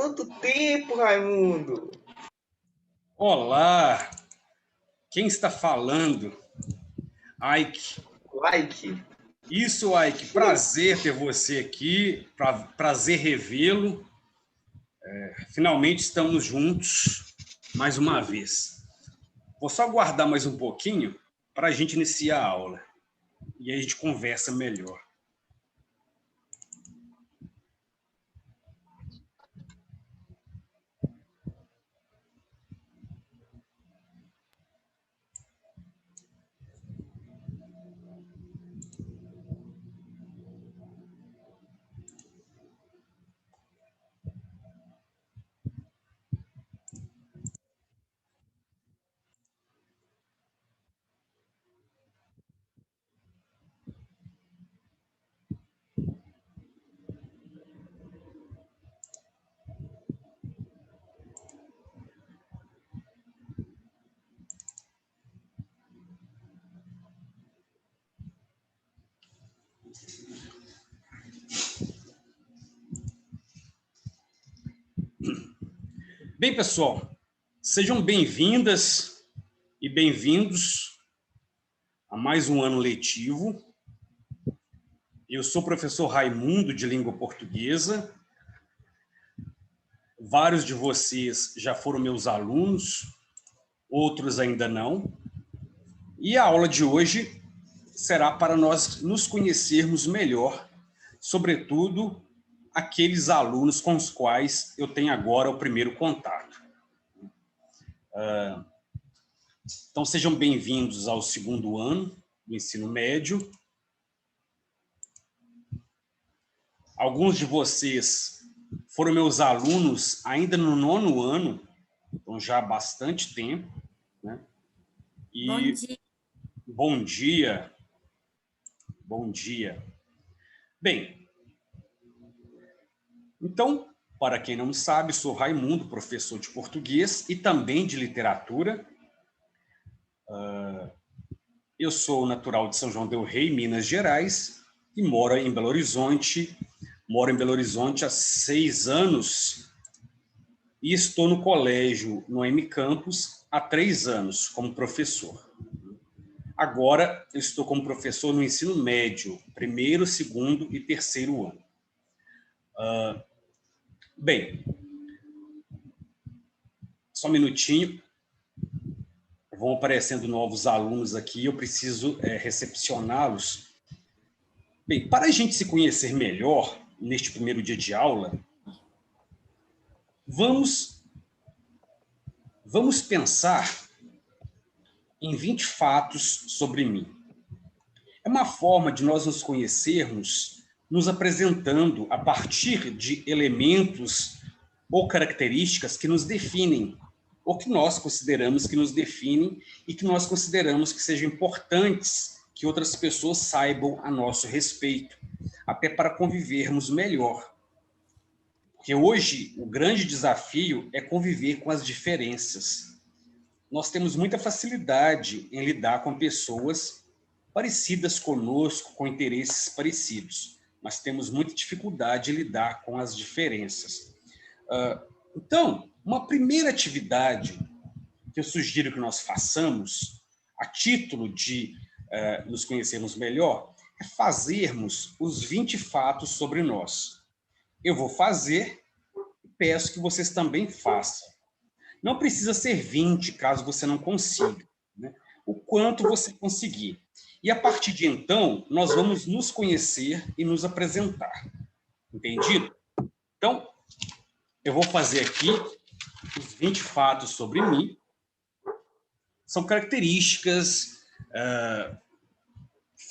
Quanto tempo, Raimundo? Olá, quem está falando? Ike. Like. Isso, Ike, prazer ter você aqui, prazer revê-lo. Finalmente estamos juntos mais uma vez. Vou só aguardar mais um pouquinho para a gente iniciar a aula e aí a gente conversa melhor. Bem, pessoal, sejam bem-vindas e bem-vindos a mais um ano letivo. Eu sou o professor Raimundo, de língua portuguesa. Vários de vocês já foram meus alunos, outros ainda não. E a aula de hoje será para nós nos conhecermos melhor, sobretudo aqueles alunos com os quais eu tenho agora o primeiro contato. Então, sejam bem-vindos ao segundo ano do ensino médio. Alguns de vocês foram meus alunos ainda no 9º ano, então já há bastante tempo, né? E Bom dia. Bom dia. Bom dia. Bem, então, para quem não sabe, sou Raimundo, professor de português e também de literatura. Eu sou natural de São João del Rei, Minas Gerais, e moro em Belo Horizonte. Moro em Belo Horizonte há 6 anos e estou no colégio, no M Campus, há 3 anos, como professor. Agora, eu estou como professor no ensino médio, 1º, 2º e 3º ano. Bem, só um minutinho. Vão aparecendo novos alunos aqui, eu preciso recepcioná-los. Bem, para a gente se conhecer melhor, neste primeiro dia de aula, vamos pensar em 20 fatos sobre mim. É uma forma de nós nos conhecermos, nos apresentando a partir de elementos ou características que nos definem, ou que nós consideramos que nos definem e que nós consideramos que sejam importantes que outras pessoas saibam a nosso respeito, até para convivermos melhor. Porque hoje o grande desafio é conviver com as diferenças. Nós temos muita facilidade em lidar com pessoas parecidas conosco, com interesses parecidos, mas temos muita dificuldade em lidar com as diferenças. Então, uma primeira atividade que eu sugiro que nós façamos, a título de nos conhecermos melhor, é fazermos os 20 fatos sobre nós. Eu vou fazer e peço que vocês também façam. Não precisa ser 20, caso você não consiga, né? O quanto você conseguir. E a partir de então, nós vamos nos conhecer e nos apresentar. Entendido? Então, eu vou fazer aqui os 20 fatos sobre mim. São características,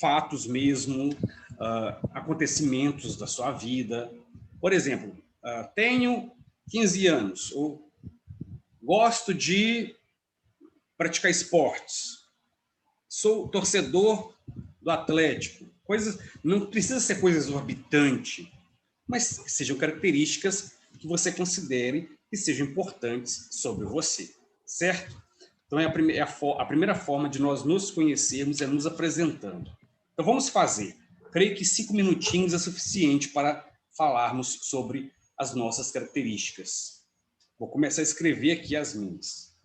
fatos mesmo, acontecimentos da sua vida. Por exemplo, tenho 15 anos, ou gosto de praticar esportes, sou torcedor do Atlético. Coisas, não precisa ser coisas exorbitantes, mas que sejam características que você considere que sejam importantes sobre você, certo? Então, a primeira forma de nós nos conhecermos é nos apresentando. Então, vamos fazer. Creio que 5 minutinhos é suficiente para falarmos sobre as nossas características. Vou começar a escrever aqui as minhas.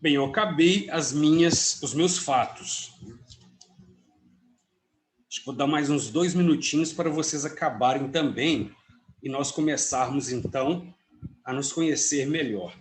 Bem, eu acabei os meus fatos. Acho que vou dar mais uns 2 minutinhos para vocês acabarem também e nós começarmos, então, a nos conhecer melhor.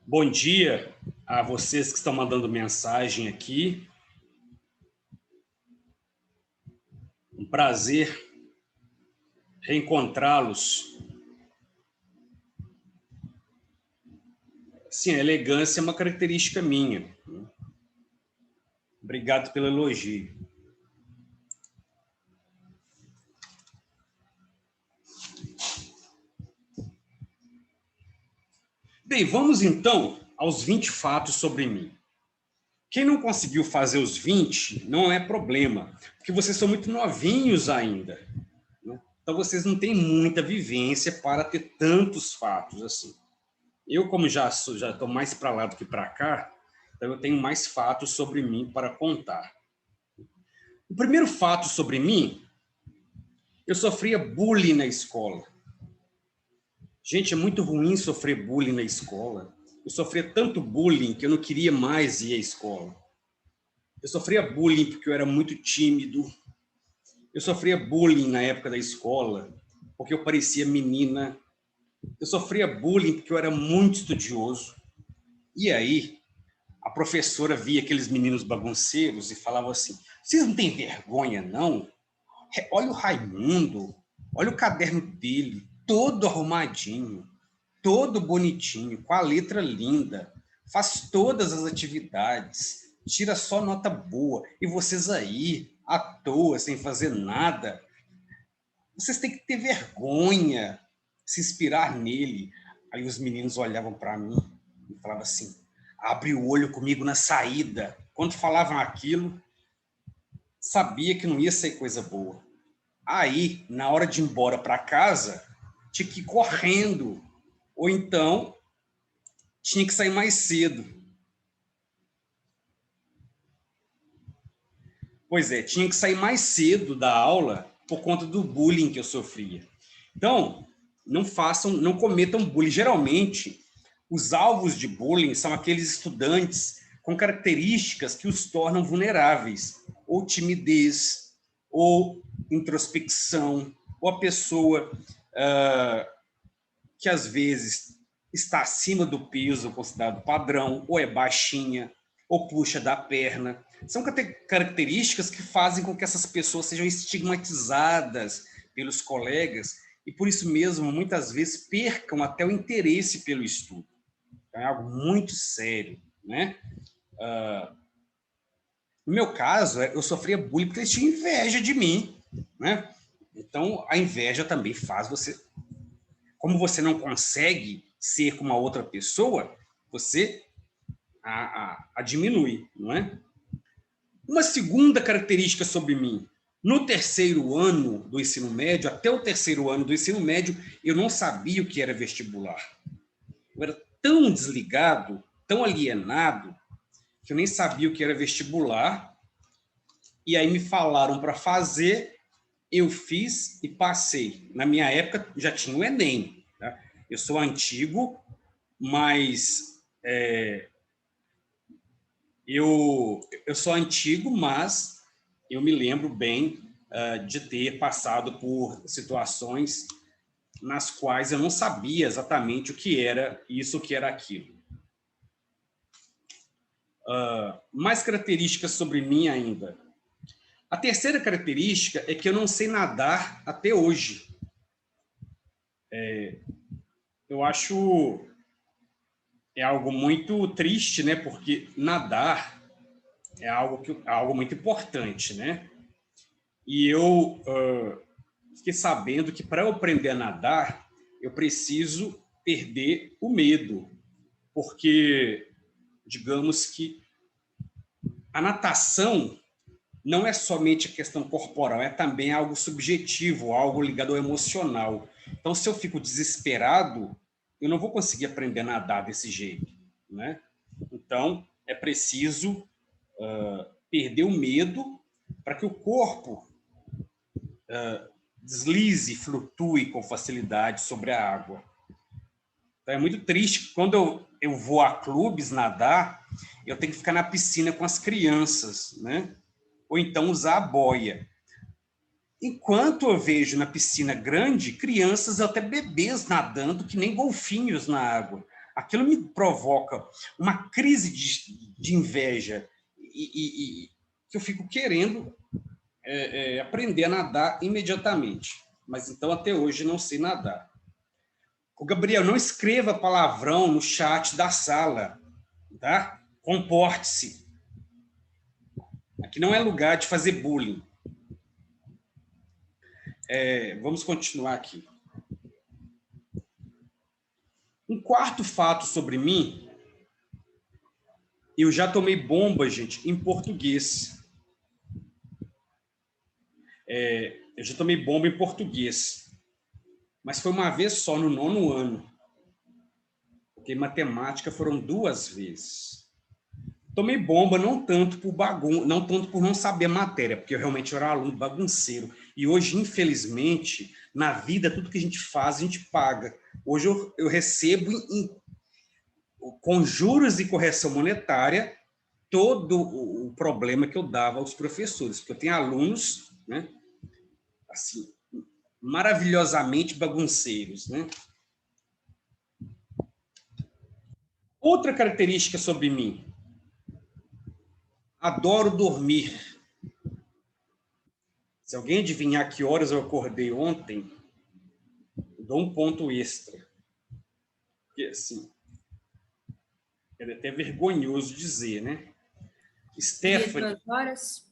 Bom dia a vocês que estão mandando mensagem aqui. Um prazer reencontrá-los. Sim, a elegância é uma característica minha. Obrigado pelo elogio. Bem, vamos então aos 20 fatos sobre mim. Quem não conseguiu fazer os 20 não é problema, porque vocês são muito novinhos ainda, né? Então vocês não têm muita vivência para ter tantos fatos assim. Eu, como já estou mais para lá do que para cá, então eu tenho mais fatos sobre mim para contar. O primeiro fato sobre mim, eu sofria bullying na escola. Gente, é muito ruim sofrer bullying na escola. Eu sofria tanto bullying que eu não queria mais ir à escola. Eu sofria bullying porque eu era muito tímido. Eu sofria bullying na época da escola porque eu parecia menina. Eu sofria bullying porque eu era muito estudioso. E aí, a professora via aqueles meninos bagunceiros e falava assim: vocês não têm vergonha, não? Olha o Raimundo, olha o caderno dele, todo arrumadinho, todo bonitinho, com a letra linda, faz todas as atividades, tira só nota boa, e vocês aí, à toa, sem fazer nada, vocês têm que ter vergonha, se inspirar nele. Aí os meninos olhavam para mim e falavam assim: abre o olho comigo na saída. Quando falavam aquilo, sabia que não ia ser coisa boa. Aí, na hora de ir embora para casa, tinha que ir correndo, ou então tinha que sair mais cedo. Pois é, tinha que sair mais cedo da aula por conta do bullying que eu sofria. Então, não cometam bullying. Geralmente, os alvos de bullying são aqueles estudantes com características que os tornam vulneráveis, ou timidez, ou introspecção, ou a pessoa que às vezes está acima do peso considerado padrão, ou é baixinha, ou puxa da perna. São características que fazem com que essas pessoas sejam estigmatizadas pelos colegas e, por isso mesmo, muitas vezes percam até o interesse pelo estudo. Então, é algo muito sério, né? No meu caso, eu sofria bullying porque eles tinham inveja de mim, né? Então, a inveja também faz você... Como você não consegue ser como a outra pessoa, você a diminui, não é? Uma segunda característica sobre mim: no terceiro ano do ensino médio, até o terceiro ano do ensino médio, eu não sabia o que era vestibular. Eu era tão desligado, tão alienado, que eu nem sabia o que era vestibular. E aí me falaram para fazer, eu fiz e passei. Na minha época já tinha o Enem, tá? Eu sou antigo, mas eu sou antigo, mas eu me lembro bem de ter passado por situações nas quais eu não sabia exatamente o que era isso, o que era aquilo. Mais características sobre mim ainda. A terceira característica é que eu não sei nadar até hoje. Eu acho algo muito triste, né? Porque nadar é algo muito importante, né? E eu fiquei sabendo que para eu aprender a nadar, eu preciso perder o medo, porque, digamos que a natação não é somente questão corporal, é também algo subjetivo, algo ligado ao emocional. Então, se eu fico desesperado, eu não vou conseguir aprender a nadar desse jeito, né? Então, é preciso perder o medo para que o corpo deslize, flutue com facilidade sobre a água. Então, é muito triste. Quando eu vou a clubes nadar, eu tenho que ficar na piscina com as crianças, né? Ou então usar a boia. Enquanto eu vejo na piscina grande crianças, até bebês nadando, que nem golfinhos na água. Aquilo me provoca uma crise de inveja e que eu fico querendo aprender a nadar imediatamente. Mas então até hoje não sei nadar. O Gabriel, não escreva palavrão no chat da sala, tá? Comporte-se. Aqui não é lugar de fazer bullying. Vamos continuar aqui. Um quarto fato sobre mim, eu já tomei bomba, gente, em português. Eu já tomei bomba em português, mas foi uma vez só, no 9º ano. Porque em matemática foram 2 vezes. Tomei bomba não tanto por bagunça, não tanto por não saber a matéria, porque eu realmente era um aluno bagunceiro. E hoje, infelizmente, na vida, tudo que a gente faz, a gente paga. Hoje eu recebo com juros e correção monetária todo o problema que eu dava aos professores, porque eu tenho alunos, né, assim, maravilhosamente bagunceiros, né? Outra característica sobre mim: adoro dormir. Se alguém adivinhar que horas eu acordei ontem, eu dou um ponto extra. Porque, assim, é até vergonhoso dizer, né? Stephanie, 2 horas?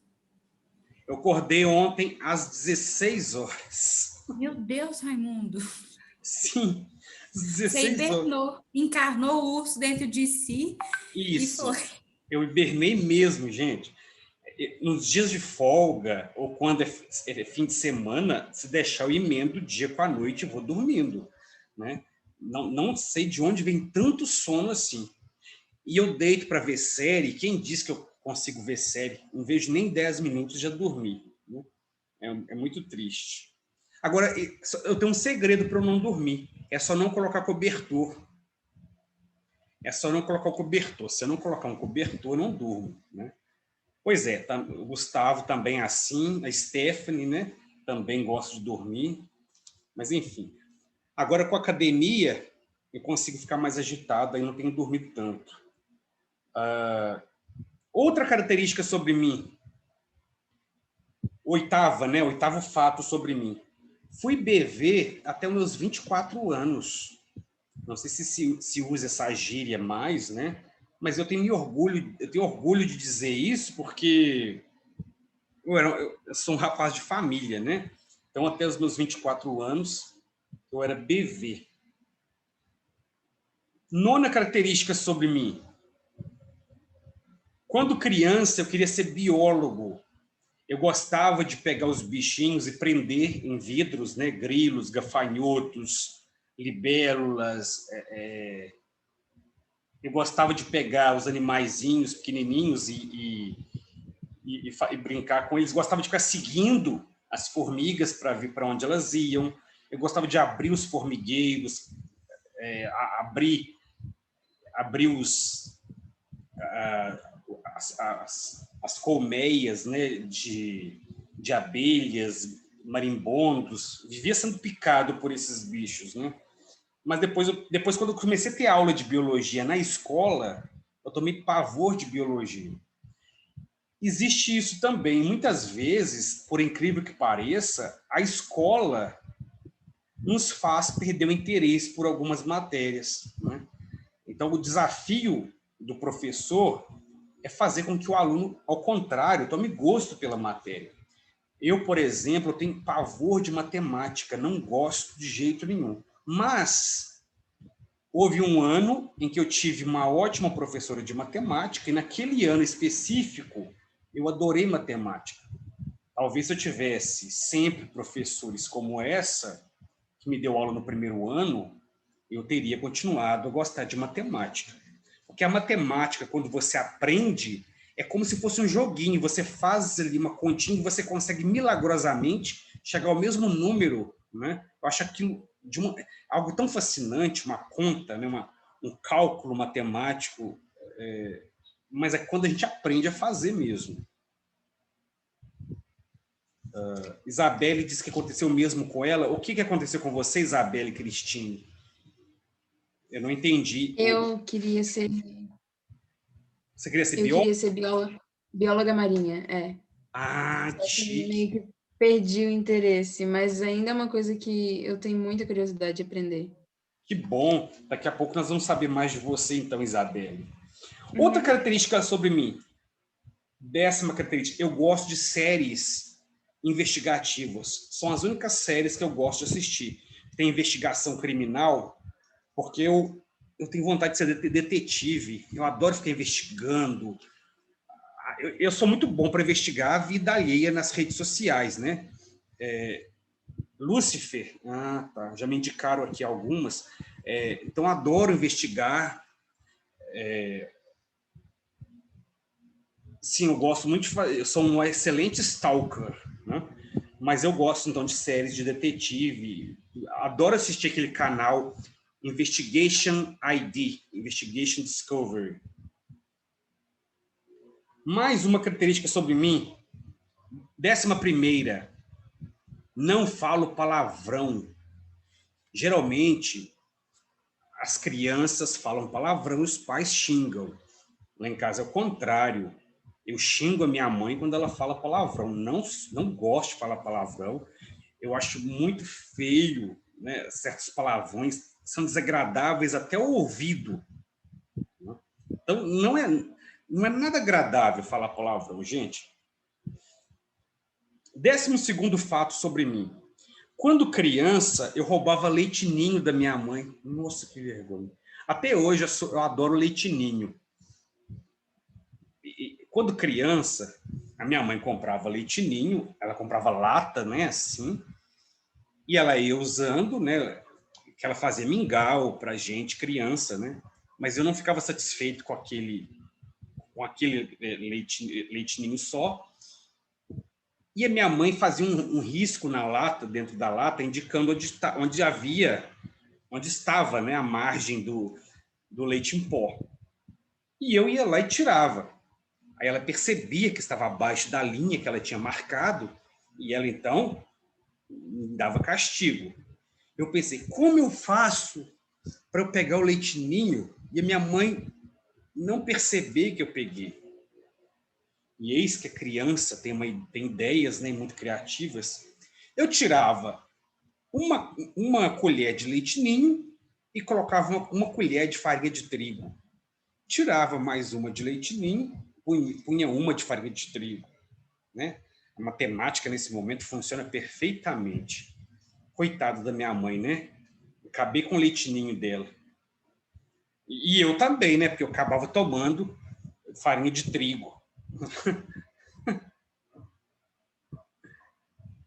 eu acordei ontem às 16 horas. Meu Deus, Raimundo. Sim, Você 16 horas. encarnou o urso dentro de si. Isso. E foi. Eu hibernei mesmo, gente. Nos dias de folga, ou quando é fim de semana, se deixar eu emendo o dia com a noite e vou dormindo, né? Não sei de onde vem tanto sono assim. E eu deito para ver série. Quem diz que eu consigo ver série? Não vejo nem 10 minutos e já dormi, né? É muito triste. Agora, eu tenho um segredo para eu não dormir. É só não colocar cobertor. É só não colocar o cobertor. Se eu não colocar um cobertor, eu não durmo, né? Pois é, o Gustavo também é assim, a Stephanie, né? Também gosta de dormir. Mas, enfim. Agora, com a academia, eu consigo ficar mais agitado, aí não tenho dormido tanto. Outra característica sobre mim, oitavo fato sobre mim. Fui BV até os meus 24 anos. Não sei se usa essa gíria mais, né? Mas eu tenho orgulho de dizer isso porque eu sou um rapaz de família, né? Então, até os meus 24 anos, eu era BV. Nona característica sobre mim. Quando criança, eu queria ser biólogo. Eu gostava de pegar os bichinhos e prender em vidros, né? Grilos, gafanhotos, libélulas. Eu gostava de pegar os animaizinhos pequenininhos e brincar com eles. Gostava de ficar seguindo as formigas para ver para onde elas iam. Eu gostava de abrir os formigueiros, abrir abrir as colmeias, né, de abelhas, marimbondos, vivia sendo picado por esses bichos, né? Mas depois, quando eu comecei a ter aula de biologia na escola, eu tomei pavor de biologia. Existe isso também. Muitas vezes, por incrível que pareça, a escola nos faz perder o interesse por algumas matérias, né? Então, o desafio do professor é fazer com que o aluno, ao contrário, tome gosto pela matéria. Eu, por exemplo, tenho pavor de matemática, não gosto de jeito nenhum. Mas houve um ano em que eu tive uma ótima professora de matemática e naquele ano específico eu adorei matemática. Talvez se eu tivesse sempre professores como essa, que me deu aula no primeiro ano, eu teria continuado a gostar de matemática. Porque a matemática, quando você aprende, é como se fosse um joguinho. Você faz ali uma continha e você consegue milagrosamente chegar ao mesmo número, né? Eu acho aquilo algo tão fascinante, uma conta, né? Um cálculo matemático, mas é quando a gente aprende a fazer mesmo. Isabelle disse que aconteceu o mesmo com ela. O que aconteceu com você, Isabelle Cristine? Eu não entendi. Eu queria ser, Você queria ser eu bióloga? queria ser bióloga marinha, Ah, Só que que meio chique. que perdi o interesse, mas ainda é uma coisa que eu tenho muita curiosidade de aprender. Que bom. Daqui a pouco nós vamos saber mais de você, então, Isabelle. Outra Uhum. característica sobre mim. 10ª característica. Eu gosto de séries investigativas. São as únicas séries que eu gosto de assistir. Tem investigação criminal, porque eu tenho vontade de ser detetive. Eu adoro ficar investigando. Eu sou muito bom para investigar a vida alheia nas redes sociais, né? Lúcifer, tá. Já me indicaram aqui algumas. Então, adoro investigar. Sim, eu gosto muito de fazer. Eu sou um excelente stalker, né? Mas eu gosto, então, de séries de detetive. Adoro assistir aquele canal Investigation ID, Investigation Discovery. Mais uma característica sobre mim. 11ª. Não falo palavrão. Geralmente, as crianças falam palavrão e os pais xingam. Lá em casa é o contrário. Eu xingo a minha mãe quando ela fala palavrão. Não gosto de falar palavrão. Eu acho muito feio, né? Certos palavrões são desagradáveis até o ouvido, né? Então, não é nada agradável falar palavrão, gente. 12º fato sobre mim. Quando criança, eu roubava leite ninho da minha mãe. Nossa, que vergonha. Até hoje eu adoro leite ninho. Quando criança, a minha mãe comprava leite ninho, ela comprava lata, né, assim, e ela ia usando, né, que ela fazia mingau pra gente, criança, né, mas eu não ficava satisfeito com aquele leite ninho só, e a minha mãe fazia um risco na lata, dentro da lata, indicando onde estava, né, a margem do leite em pó. E eu ia lá e tirava. Aí ela percebia que estava abaixo da linha que ela tinha marcado e ela, então, me dava castigo. Eu pensei, como eu faço para eu pegar o leite ninho e a minha mãe não perceber que eu peguei? E eis que a criança tem ideias, né, muito criativas. Eu tirava uma colher de leite ninho e colocava uma colher de farinha de trigo. Tirava mais uma de leite ninho, punha uma de farinha de trigo, né? A matemática, nesse momento, funciona perfeitamente. Coitado da minha mãe, né? Acabei com o leite ninho dela. E eu também, né? Porque eu acabava tomando farinha de trigo.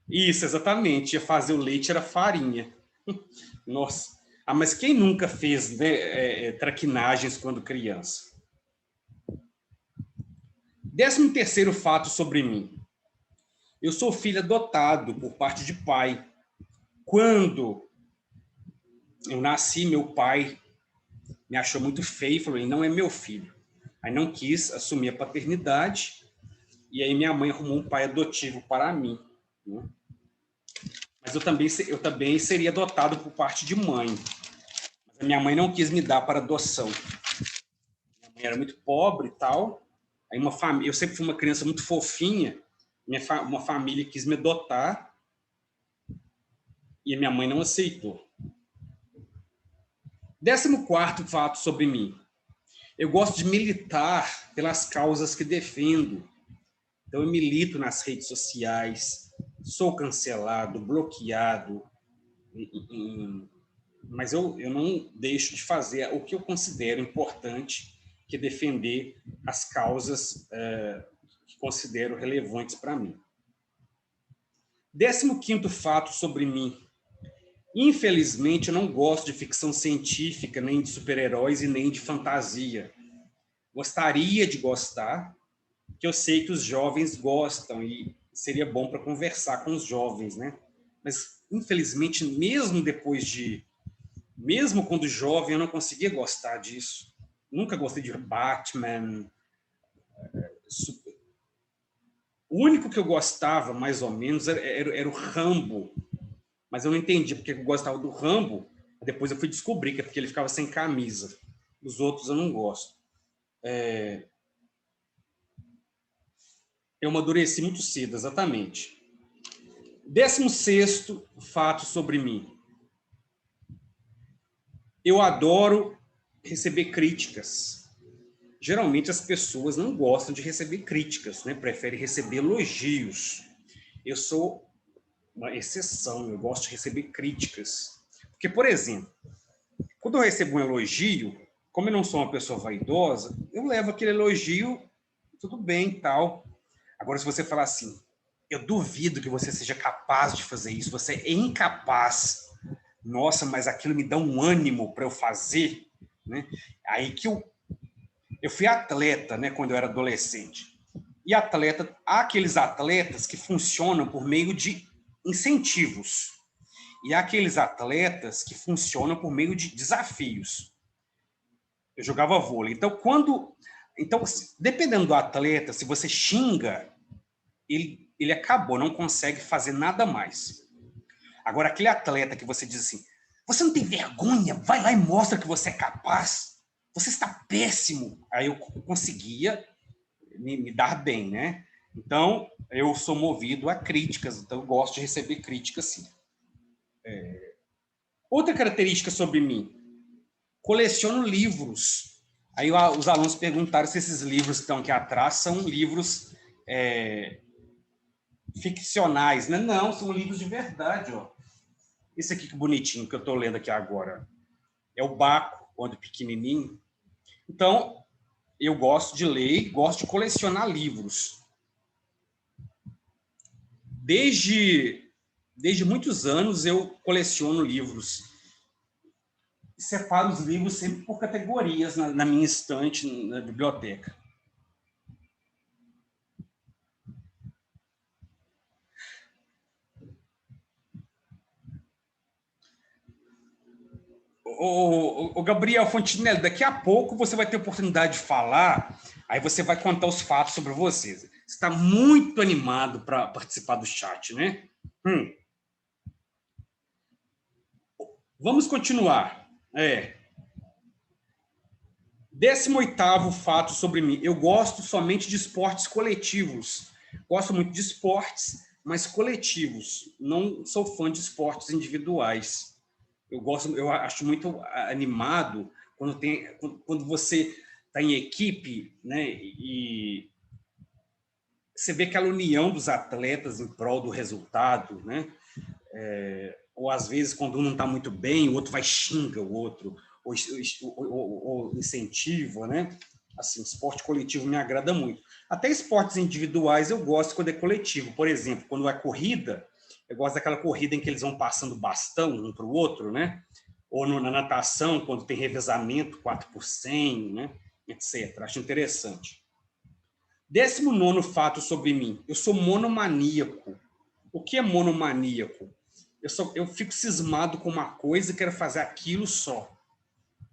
Isso, exatamente. Ia fazer o leite, era farinha. Nossa. Ah, mas quem nunca fez, né, traquinagens quando criança? 13º fato sobre mim. Eu sou filho adotado por parte de pai. Quando eu nasci, meu pai me achou muito feio e falou, ele não é meu filho. Aí não quis assumir a paternidade, e aí minha mãe arrumou um pai adotivo para mim, né? Mas eu também seria adotado por parte de mãe. Mas a minha mãe não quis me dar para adoção. Minha mãe era muito pobre e tal. Aí eu sempre fui uma criança muito fofinha. Uma família quis me adotar e a minha mãe não aceitou. 14º fato sobre mim. Eu gosto de militar pelas causas que defendo. Então eu milito nas redes sociais, sou cancelado, bloqueado, mas eu não deixo de fazer o que eu considero importante, que é defender as causas que considero relevantes para mim. 15º fato sobre mim. Infelizmente, eu não gosto de ficção científica, nem de super-heróis e nem de fantasia. Gostaria de gostar, que eu sei que os jovens gostam e seria bom para conversar com os jovens, né? Mas, infelizmente, mesmo quando jovem, eu não conseguia gostar disso. Nunca gostei de Batman. O único que eu gostava, mais ou menos, era o Rambo. Mas eu não entendi porque eu gostava do Rambo. Depois eu fui descobrir que é porque ele ficava sem camisa. Os outros eu não gosto. Eu amadureci muito cedo, exatamente. 16º fato sobre mim. Eu adoro receber críticas. Geralmente as pessoas não gostam de receber críticas, né? Preferem receber elogios. Eu sou uma exceção, eu gosto de receber críticas. Porque, por exemplo, quando eu recebo um elogio, como eu não sou uma pessoa vaidosa, eu levo aquele elogio, tudo bem e tal. Agora, se você falar assim, eu duvido que você seja capaz de fazer isso, você é incapaz. Nossa, mas aquilo me dá um ânimo para eu fazer, né? Aí que eu fui atleta, né, quando eu era adolescente. E há aqueles atletas que funcionam por meio de incentivos. E há aqueles atletas que funcionam por meio de desafios. Eu jogava vôlei. Então, dependendo do atleta, se você xinga, ele acabou, não consegue fazer nada mais. Agora, aquele atleta que você diz assim, você não tem vergonha, vai lá e mostra que você é capaz, você está péssimo. Aí eu conseguia me dar bem, né? Então, eu sou movido a críticas, então eu gosto de receber críticas, sim. Outra característica sobre mim, coleciono livros. Aí os alunos perguntaram se esses livros que estão aqui atrás são livros ficcionais, né? Não, são livros de verdade, ó. Esse aqui que bonitinho que eu estou lendo aqui agora é o Baco, quando pequenininho. Então, eu gosto de ler, gosto de colecionar livros. Desde muitos anos eu coleciono livros. Separo os livros sempre por categorias na minha estante, na biblioteca. O Gabriel Fontinelli, daqui a pouco você vai ter oportunidade de falar, aí você vai contar os fatos sobre você. Você está muito animado para participar do chat, né? Vamos continuar. 18º fato sobre mim. Eu gosto somente de esportes coletivos. Gosto muito de esportes, mas coletivos. Não sou fã de esportes individuais. Eu acho muito animado quando você está em equipe, né? E você vê aquela união dos atletas em prol do resultado, né? Ou às vezes quando um não está muito bem, o outro vai xinga o outro, ou incentiva, né? Assim, esporte coletivo me agrada muito. Até esportes individuais eu gosto quando é coletivo. Por exemplo, quando é corrida, eu gosto daquela corrida em que eles vão passando bastão um para o outro, né? Ou na natação, quando tem revezamento, 4x100, né? Etc. Acho interessante. 19º fato sobre mim. Eu sou monomaníaco. O que é monomaníaco? Eu fico cismado com uma coisa e quero fazer aquilo só.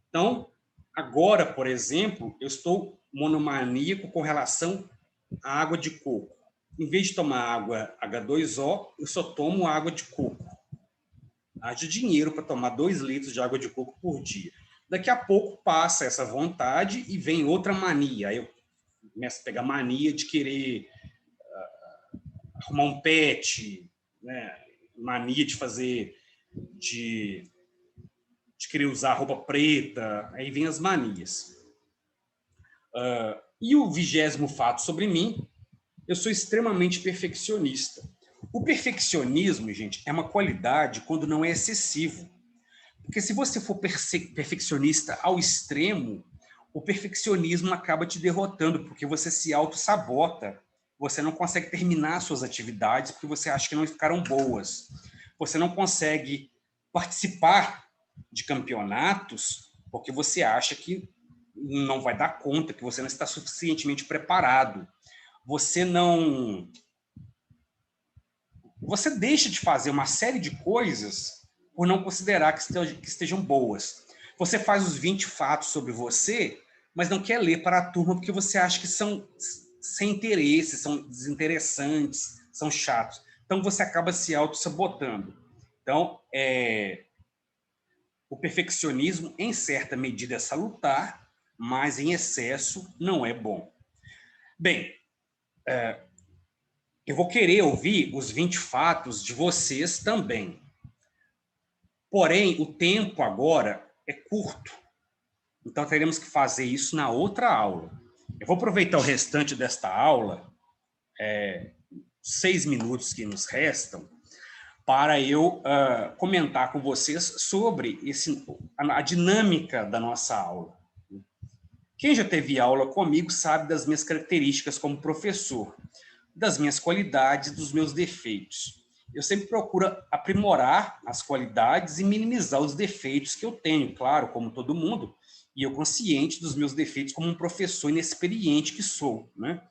Então, Agora, por exemplo, eu estou monomaníaco com relação à água de coco. Em vez de tomar água H2O, eu só tomo água de coco. Haja dinheiro para tomar 2 litros de água de coco por dia. Daqui a pouco passa essa vontade e vem outra mania. Aí eu começo a pegar mania de querer arrumar um pet, né? Mania de fazer, de querer usar roupa preta, aí vem as manias. E o 20º fato sobre mim, eu sou extremamente perfeccionista. O perfeccionismo, gente, é uma qualidade quando não é excessivo. Porque se você for perfeccionista ao extremo, o perfeccionismo acaba te derrotando, porque você se auto-sabota. Você não consegue terminar suas atividades porque você acha que não ficaram boas. Você não consegue participar de campeonatos porque você acha que não vai dar conta, que você não está suficientemente preparado. Você deixa de fazer uma série de coisas por não considerar que estejam boas. Você faz os 20 fatos sobre você, mas não quer ler para a turma porque você acha que são sem interesse, são desinteressantes, são chatos. Então, você acaba se auto-sabotando. Então, o perfeccionismo, em certa medida, é salutar, mas em excesso não é bom. Bem, eu vou querer ouvir os 20 fatos de vocês também. Porém, o tempo agora é curto. Então, teremos que fazer isso na outra aula. Eu vou aproveitar o restante desta aula, 6 minutos que nos restam, para eu comentar com vocês sobre a dinâmica da nossa aula. Quem já teve aula comigo sabe das minhas características como professor, das minhas qualidades e dos meus defeitos. Eu sempre procuro aprimorar as qualidades e minimizar os defeitos que eu tenho, claro, como todo mundo, e eu consciente dos meus defeitos como um professor inexperiente que sou, né?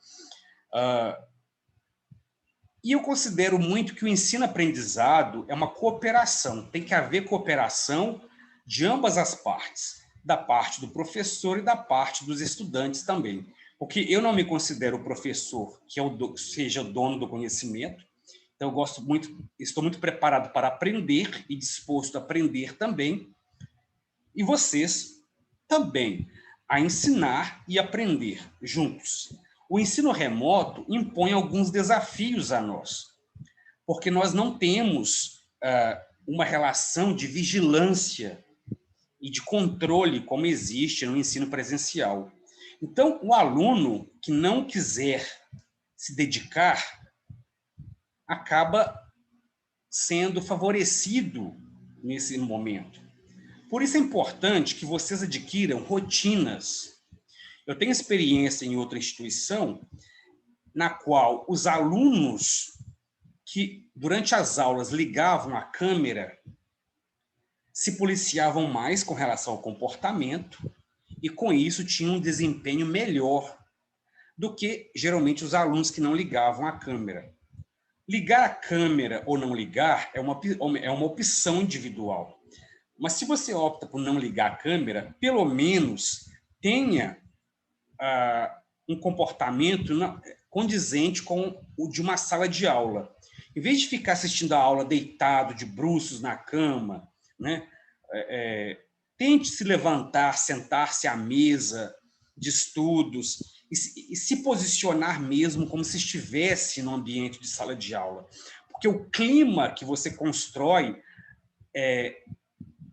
E eu considero muito que o ensino-aprendizado é uma cooperação, tem que haver cooperação de ambas as partes, da parte do professor e da parte dos estudantes também. Porque eu não me considero o professor que seja o dono do conhecimento, então eu estou muito preparado para aprender e disposto a aprender também, e vocês também, a ensinar e aprender juntos. O ensino remoto impõe alguns desafios a nós, porque nós não temos uma relação de vigilância e de controle como existe no ensino presencial. Então, o aluno que não quiser se dedicar acaba sendo favorecido nesse momento. Por isso é importante que vocês adquiram rotinas. Eu tenho experiência em outra instituição na qual os alunos que, durante as aulas, ligavam a câmera se policiavam mais com relação ao comportamento e, com isso, tinham um desempenho melhor do que, geralmente, os alunos que não ligavam a câmera. Ligar a câmera ou não ligar é uma opção individual. Mas se você opta por não ligar a câmera, pelo menos tenha um comportamento condizente com o de uma sala de aula. Em vez de ficar assistindo a aula deitado, de bruços na cama, né, tente se levantar, sentar-se à mesa de estudos e se posicionar mesmo como se estivesse no ambiente de sala de aula. Porque o clima que você constrói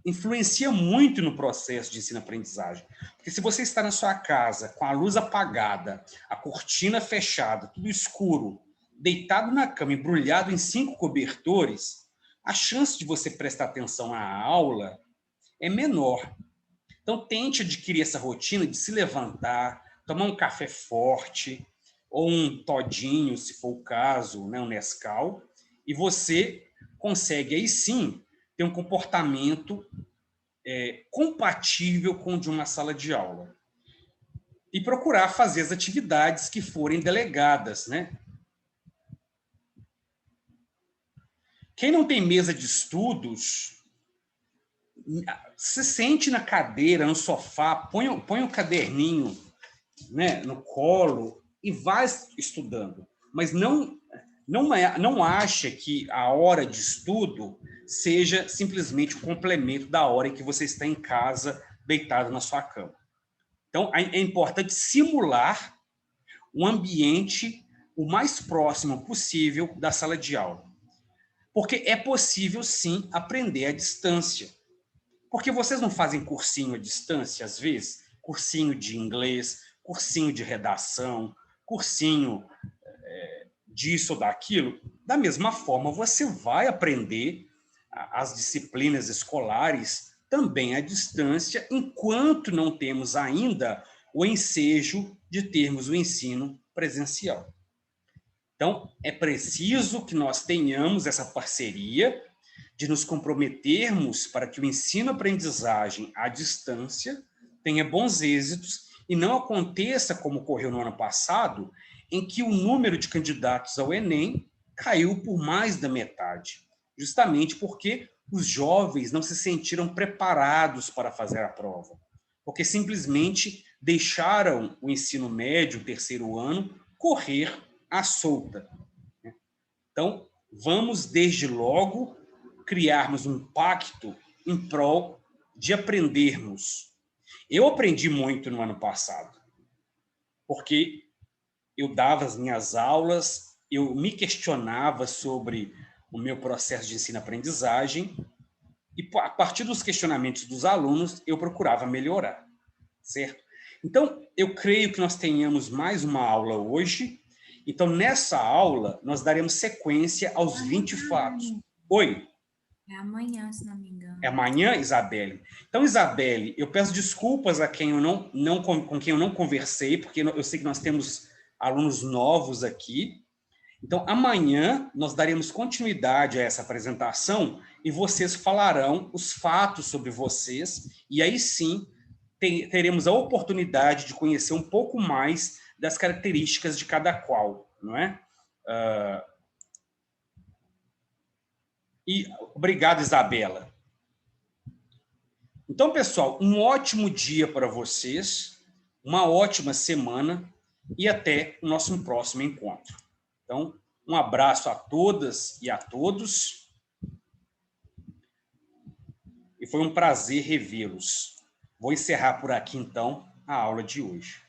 influencia muito no processo de ensino-aprendizagem. Porque se você está na sua casa, com a luz apagada, a cortina fechada, tudo escuro, deitado na cama, embrulhado em 5 cobertores, a chance de você prestar atenção à aula é menor. Então, tente adquirir essa rotina de se levantar, tomar um café forte, ou um todinho, se for o caso, né, um Nescau, e você consegue, aí sim, ter um comportamento compatível com o de uma sala de aula. E procurar fazer as atividades que forem delegadas, né? Quem não tem mesa de estudos se sente na cadeira, no sofá, põe o caderninho, né, no colo e vai estudando. Mas não acha que a hora de estudo seja simplesmente o complemento da hora em que você está em casa, deitado na sua cama. Então, é importante simular um ambiente o mais próximo possível da sala de aula. Porque é possível, sim, aprender à distância. Porque vocês não fazem cursinho à distância, às vezes? Cursinho de inglês, cursinho de redação, cursinho disso ou daquilo. Da mesma forma, você vai aprender as disciplinas escolares também à distância, enquanto não temos ainda o ensejo de termos o ensino presencial. Então, é preciso que nós tenhamos essa parceria de nos comprometermos para que o ensino-aprendizagem à distância tenha bons êxitos e não aconteça como ocorreu no ano passado, em que o número de candidatos ao Enem caiu por mais da metade, justamente porque os jovens não se sentiram preparados para fazer a prova, porque simplesmente deixaram o ensino médio, o terceiro ano, correr à solta. Então, vamos, desde logo, criarmos um pacto em prol de aprendermos. Eu aprendi muito no ano passado, porque eu dava as minhas aulas, eu me questionava sobre o meu processo de ensino-aprendizagem e, a partir dos questionamentos dos alunos, eu procurava melhorar, certo? Então, eu creio que nós tenhamos mais uma aula hoje. Então, nessa aula, nós daremos sequência aos 20 fatos. Oi? É amanhã, se não me engano. É amanhã, Isabelle? Então, Isabelle, eu peço desculpas a quem com quem eu não conversei, porque eu sei que nós temos alunos novos aqui. Então, amanhã nós daremos continuidade a essa apresentação e vocês falarão os fatos sobre vocês, e aí sim teremos a oportunidade de conhecer um pouco mais das características de cada qual, não é? E obrigado, Isabela. Então, pessoal, um ótimo dia para vocês, uma ótima semana e até o nosso próximo encontro. Então, um abraço a todas e a todos. E foi um prazer revê-los. Vou encerrar por aqui, então, a aula de hoje.